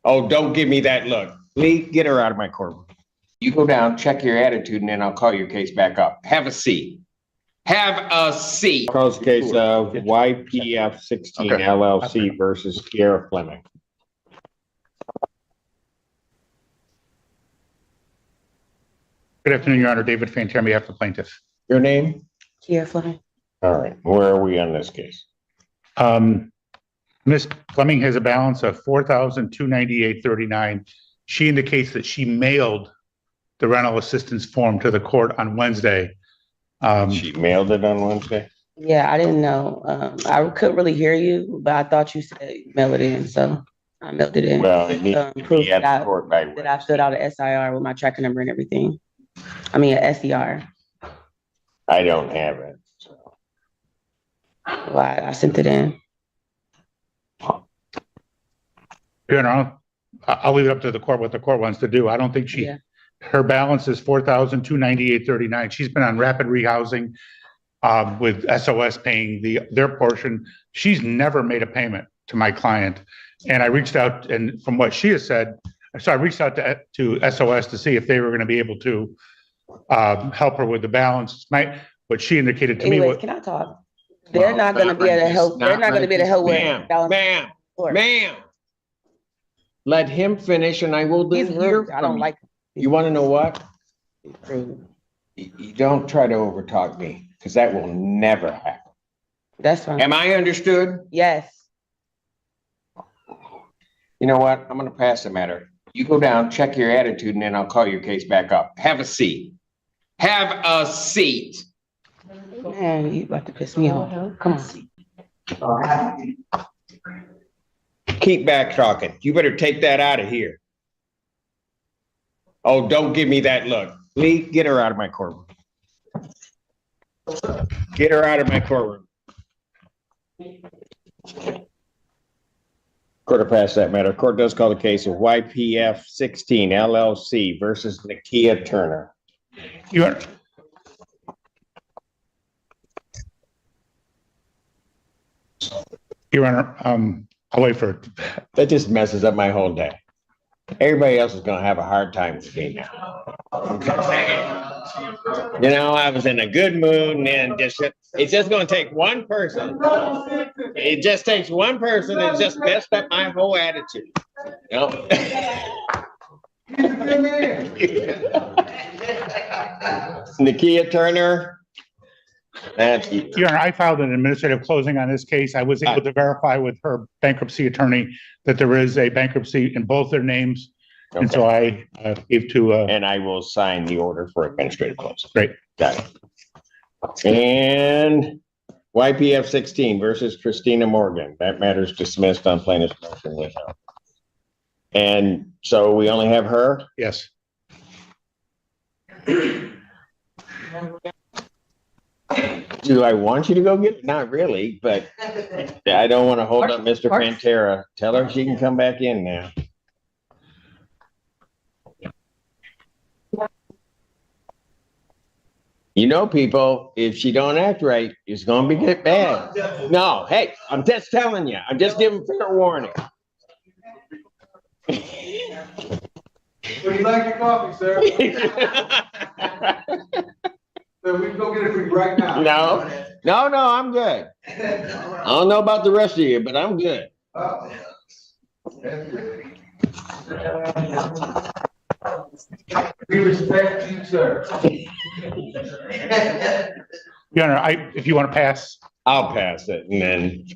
Oh, don't give me that look. Lee, get her out of my courtroom. You go down, check your attitude, and then I'll call your case back up. Have a seat. Have a seat. Calls the case of YPF 16 LLC versus Kiera Fleming. Good afternoon, Your Honor. David Fantier on behalf of the plaintiff. Your name? Kiera Fleming. All right. Where are we on this case? Ms. Fleming has a balance of $4,298.39. She indicates that she mailed the rental assistance form to the court on Wednesday. She mailed it on Wednesday? Yeah, I didn't know. I couldn't really hear you, but I thought you said mail it in, so I mailed it in. Well, it needs to Proof be at that the court by that I filled out an SIR with my tracking number and everything. I mean, an SER. I don't have it. So. Well, I sent it in. Your Honor, I'll leave it up to the court what the court wants to do. I don't think her balance is $4,298.39. She's been on rapid rehousing with SOS paying their portion. She's never made a payment to my client. And I reached out, and from what she has said, so I reached out to SOS to see if they were going to be able to help her with the balance. What she indicated to Anyways, me was, can I talk? They're not going to be able to help. They're not going to be able to help with balance. Ma'am. Let him finish, and I will He's hear rude. I don't like him. You want to know what? Rude. You don't try to overtalk me, because that will never happen. That's fine. Am I understood? Yes. You know what? I'm going to pass the matter. You go down, check your attitude, and then I'll call your case back up. Have a seat. Have a seat. Man, you about to piss me off. Come on. Keep back talking. You better take that out of here. Oh, don't give me that look. Lee, get her out of my courtroom. Get her out of my courtroom. Court will pass that matter. Court does call the case of YPF 16 LLC versus Nakia Turner. Your Honor, I'll wait for it. That just messes up my whole day. Everybody else is going to have a hard time with me now. You know, I was in a good mood, and then it's just going to take one person. It just takes one person and just messed up my whole attitude. You know? Nakia Turner. Your Honor, I filed an administrative closing on this case. I was able to verify with her bankruptcy attorney that there is a bankruptcy in both their names. Okay. And so I gave to... and I will sign the order for administrative closing. Great. Got it. And YPF 16 versus Christina Morgan. That matter is dismissed on plaintiff's motion without. And so we only have her? Yes. Do I want you to go get it? Not really, but I don't want to hold up Mr. Pantera. Tell her she can come back in now. You know, people, if she don't act right, it's going to get bad. No, hey, I'm just telling you. I'm just giving fair warning. Would you like your coffee, sir? So we can go get it for you right now. No, I'm good. I don't know about the rest of you, but I'm good. We respect you, sir. Your Honor, if you want to pass. I'll pass it, and then.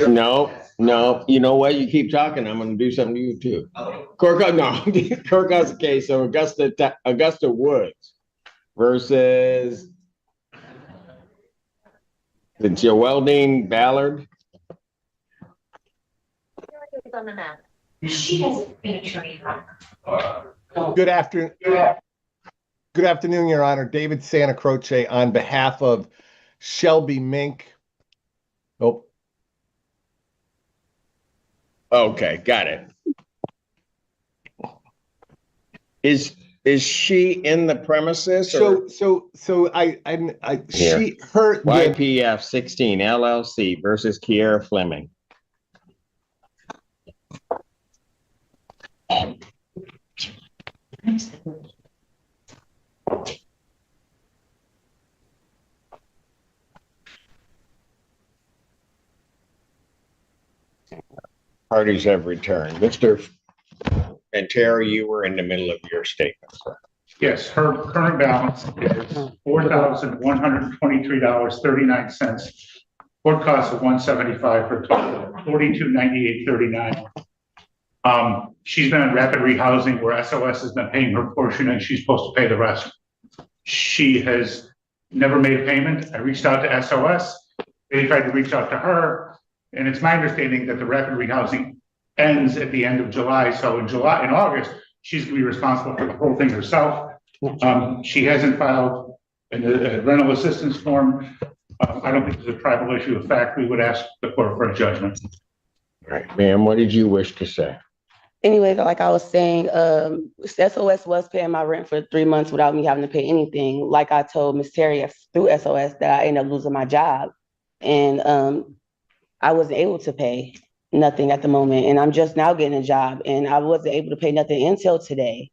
No. You know what? You keep talking, I'm going to do something to you too. Court calls the case of Augusta Woods versus the Joeldine Ballard. She hasn't been a attorney. Good afternoon, Your Honor. David Santa Croce on behalf of Shelby Mink. Oh. Okay, got it. Is she in the premises or So Here. her, YPF 16 LLC versus Kiera Fleming? Parties have returned. Mr. Terry, you were in the middle of your statement, sir. Yes, her current balance is $4,123.39. Court costs of $175 for a total of $42.98.39. She's been in rapid rehousing where SOS has been paying her portion and she's supposed to pay the rest. She has never made a payment. I reached out to SOS. They tried to reach out to her. And it's my understanding that the rapid rehousing ends at the end of July. So in August, she's gonna be responsible for the whole thing herself. She hasn't filed a rental assistance form. I don't think it's a tribal issue. In fact, we would ask the court for a judgment. All right, ma'am, what did you wish to say? Anyway, like I was saying, SOS was paying my rent for 3 months without me having to pay anything. Like I told Miss Terry through SOS that I ended up losing my job. And I wasn't able to pay nothing at the moment. And I'm just now getting a job and I wasn't able to pay nothing until today.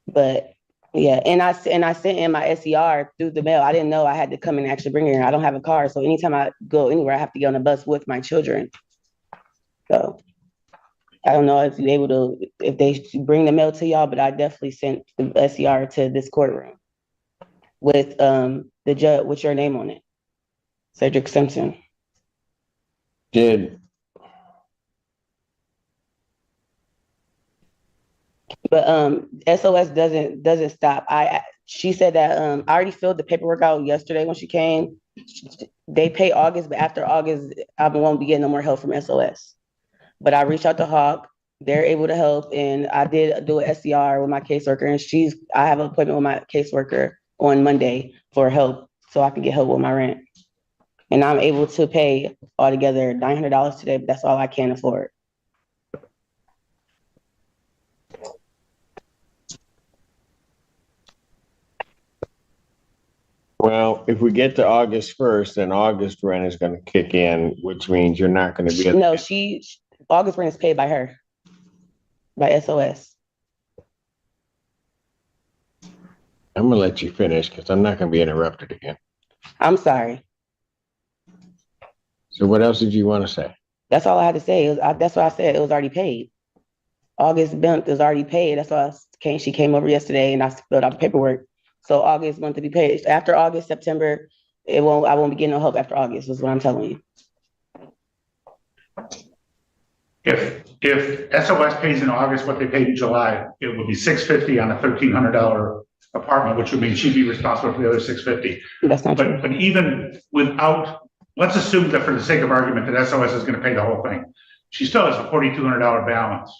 But yeah, and I sent in my SER through the mail. I didn't know I had to come and actually bring it in. I don't have a car. So anytime I go anywhere, I have to get on a bus with my children. So I don't know if you're able to, if they bring the mail to y'all, but I definitely sent the SER to this courtroom with the judge, with your name on it, Judge Simpson. But SOS doesn't stop. She said that I already filled the paperwork out yesterday when she came. They pay August, but after August, I won't be getting no more help from SOS. But I reached out to Hawk. They're able to help, and I did do an SCR with my caseworker, and I have an appointment with my caseworker on Monday for help, so I can get help with my rent. And I'm able to pay altogether $900 today, but that's all I can afford. Well, if we get to August 1st, then August rent is going to kick in, which means you're not going to be. No, August rent is paid by her, by SOS. I'm going to let you finish because I'm not going to be interrupted again. I'm sorry. So what else did you want to say? That's all I had to say. That's what I said. It was already paid. August month is already paid. That's why she came over yesterday and I filled out the paperwork. So August month to be paid. After August, September, I won't be getting no help after August, is what I'm telling you. If SOS pays in August what they paid in July, it would be $650 on a $1,300 apartment, which would mean she'd be responsible for the other $650. That's not true. But even without, let's assume that for the sake of argument that SOS is going to pay the whole thing. She still has a $4,200 balance.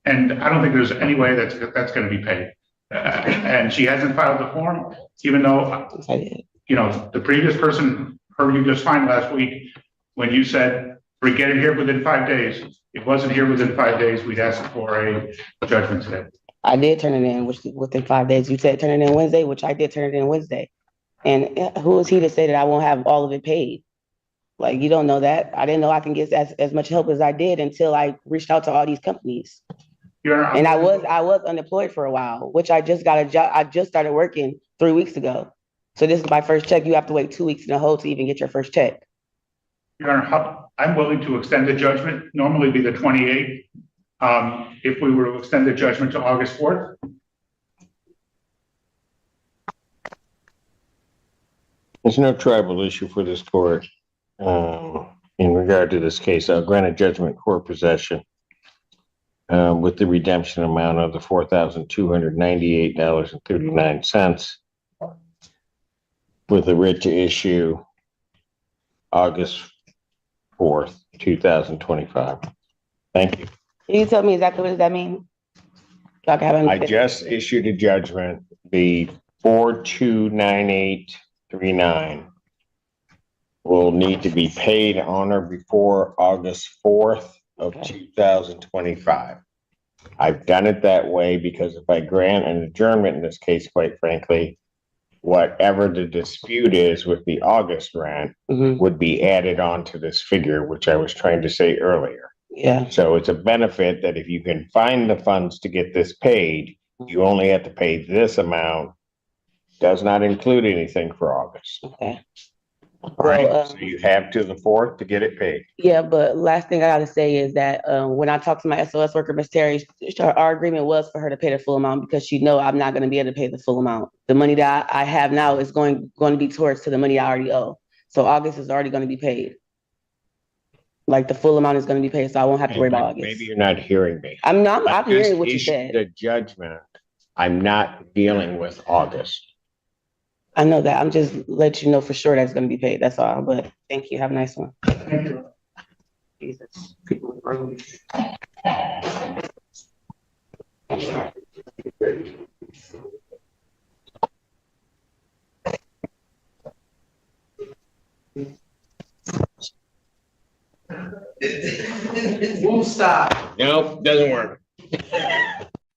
And I don't think there's any way that's going to be paid. And she hasn't filed the form, even though, you know, the previous person heard you just fine last week when you said, we get it here within 5 days. It wasn't here within 5 days. We'd ask for a judgment today. I did turn it in within 5 days. You said turn it in Wednesday, which I did turn it in Wednesday. And who is he to say that I won't have all of it paid? Like, you don't know that. I didn't know I can get as much help as I did until I reached out to all these companies. And I was unemployed for a while, which I just got a job. I just started working 3 weeks ago. So this is my first check. You have to wait 2 weeks in a hole to even get your first check. Your Honor, I'm willing to extend the judgment, normally be the 28th. If we were to extend the judgment to August 4th. There's no tribal issue for this court in regard to this case. I'll grant a judgment court possession with the redemption amount of the $4,298.39 with the writ to issue August 4th, 2025. Thank you. Can you tell me exactly what does that mean? So I just issued a judgment, the 429839 will need to be paid on or before August 4th of 2025. I've done it that way because if I grant an adjournment in this case, quite frankly, whatever the dispute is with the August rent Mhm. would be added on to this figure, which I was trying to say earlier. Yeah, So it's a benefit that if you can find the funds to get this paid, you only have to pay this amount. Does not include anything for August. okay. All right, Well, so you have to the 4th to get it paid. yeah, but last thing I gotta say is that when I talked to my SOS worker, Miss Terry, our agreement was for her to pay the full amount because she know I'm not gonna be able to pay the full amount. The money that I have now is going to be towards to the money I already owe. So August is already gonna be paid. Like the full amount is gonna be paid, so I won't have to worry about August. Maybe you're not hearing me. I'm I hearing just what you issued said. a judgment. I'm not dealing with August. I know that. I'm just let you know for sure that's gonna be paid. That's all. But thank you. Have a nice one. Jesus. People are rude. Won't stop. Nope, doesn't work.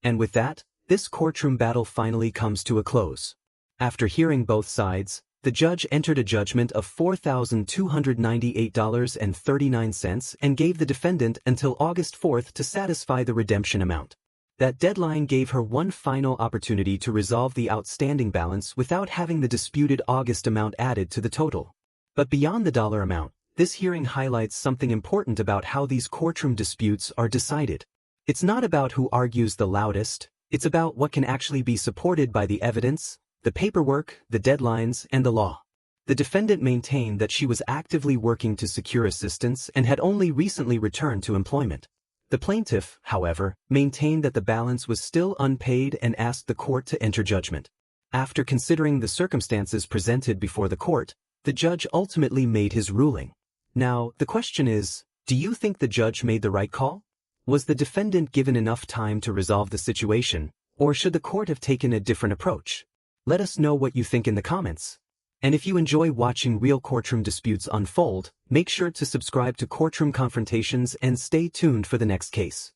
And with that, this courtroom battle finally comes to a close. After hearing both sides, the judge entered a judgment of $4,298.39 and gave the defendant until August 4th to satisfy the redemption amount. That deadline gave her one final opportunity to resolve the outstanding balance without having the disputed August amount added to the total. But beyond the dollar amount, this hearing highlights something important about how these courtroom disputes are decided. It's not about who argues the loudest, it's about what can actually be supported by the evidence, the paperwork, the deadlines, and the law. The defendant maintained that she was actively working to secure assistance and had only recently returned to employment. The plaintiff, however, maintained that the balance was still unpaid and asked the court to enter judgment. After considering the circumstances presented before the court, the judge ultimately made his ruling. Now, the question is, do you think the judge made the right call? Was the defendant given enough time to resolve the situation, or should the court have taken a different approach? Let us know what you think in the comments. And if you enjoy watching real courtroom disputes unfold, make sure to subscribe to Courtroom Confrontations and stay tuned for the next case.